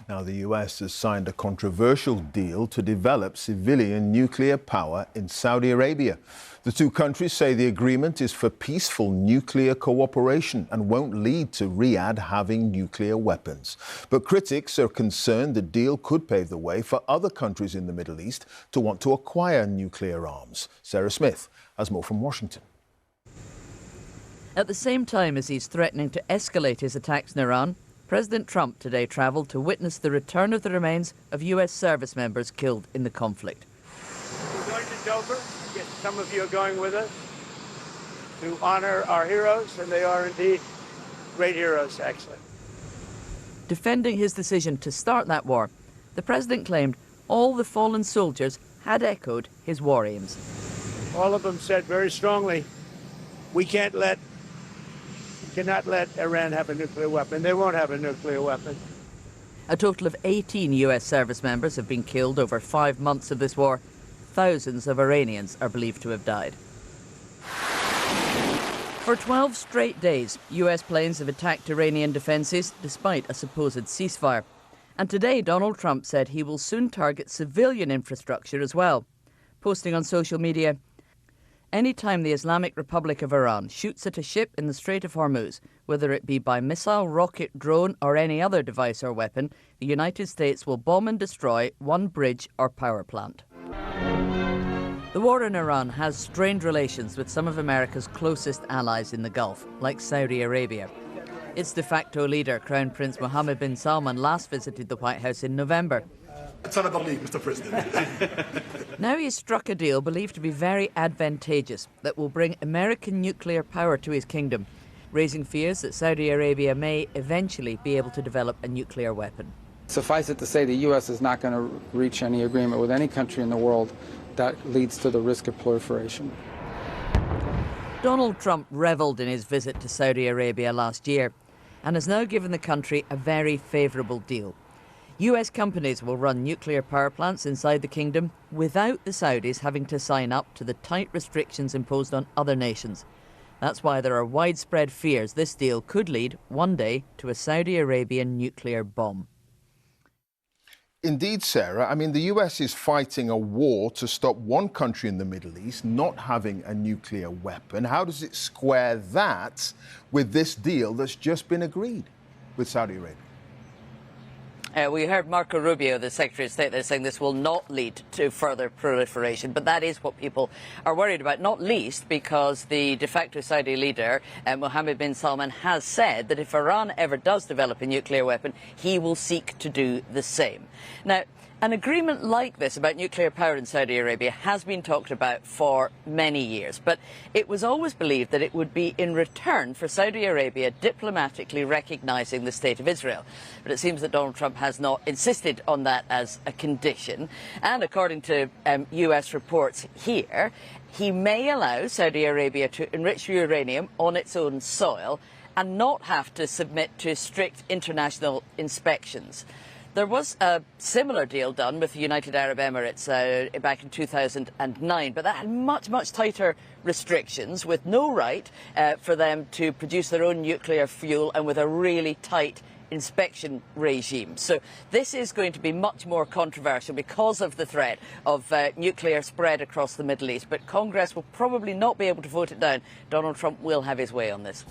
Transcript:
Now, the US has signed a controversial deal to develop civilian nuclear power in Saudi Arabia. The two countries say the agreement is for peaceful nuclear cooperation and won't lead to Riyadh having nuclear weapons. But critics are concerned the deal could pave the way for other countries in the Middle East to want to acquire nuclear arms. Sarah Smith has more from Washington. At the same time as he's threatening to escalate his attacks in Iran, President Trump today travelled to witness the return of the remains of US service members killed in the conflict. We're going to Dover. Yes, some of you are going with us to honour our heroes, and they are indeed great heroes, actually. Defending his decision to start that war, the president claimed all the fallen soldiers had echoed his war aims. All of them said very strongly, we cannot let Iran have a nuclear weapon. They won't have a nuclear weapon. A total of 18 US service members have been killed over 5 months of this war. Thousands of Iranians are believed to have died. For 12 straight days, US planes have attacked Iranian defences despite a supposed ceasefire. And today, Donald Trump said he will soon target civilian infrastructure as well, posting on social media, "Anytime the Islamic Republic of Iran shoots at a ship in the Strait of Hormuz, whether it be by missile, rocket, drone or any other device or weapon, the United States will bomb and destroy one bridge or power plant." The war in Iran has strained relations with some of America's closest allies in the Gulf, like Saudi Arabia. Its de facto leader, Crown Prince Mohammed bin Salman, last visited the White House in November. It's another league, Mr. President. Now he's struck a deal believed to be very advantageous that will bring American nuclear power to his kingdom, raising fears that Saudi Arabia may eventually be able to develop a nuclear weapon. Suffice it to say, the U.S. is not going to reach any agreement with any country in the world that leads to the risk of proliferation. Donald Trump revelled in his visit to Saudi Arabia last year and has now given the country a very favourable deal. US companies will run nuclear power plants inside the kingdom without the Saudis having to sign up to the tight restrictions imposed on other nations. That's why there are widespread fears this deal could lead one day to a Saudi Arabian nuclear bomb. Indeed, Sarah. I mean, the US is fighting a war to stop one country in the Middle East not having a nuclear weapon. How does it square that with this deal that's just been agreed with Saudi Arabia? We heard Marco Rubio, the Secretary of State, there saying this will not lead to further proliferation, but that is what people are worried about, not least because the de facto Saudi leader, Mohammed bin Salman, has said that if Iran ever does develop a nuclear weapon, he will seek to do the same. Now, an agreement like this about nuclear power in Saudi Arabia has been talked about for many years, but it was always believed that it would be in return for Saudi Arabia diplomatically recognising the State of Israel. But it seems that Donald Trump has not insisted on that as a condition. And according to US reports here, he may allow Saudi Arabia to enrich uranium on its own soil and not have to submit to strict international inspections. There was a similar deal done with the United Arab Emirates back in 2009, but that had much, much tighter restrictions with no right for them to produce their own nuclear fuel and with a really tight inspection regime. So this is going to be much more controversial because of the threat of nuclear spread across the Middle East. But Congress will probably not be able to vote it down. Donald Trump will have his way on this.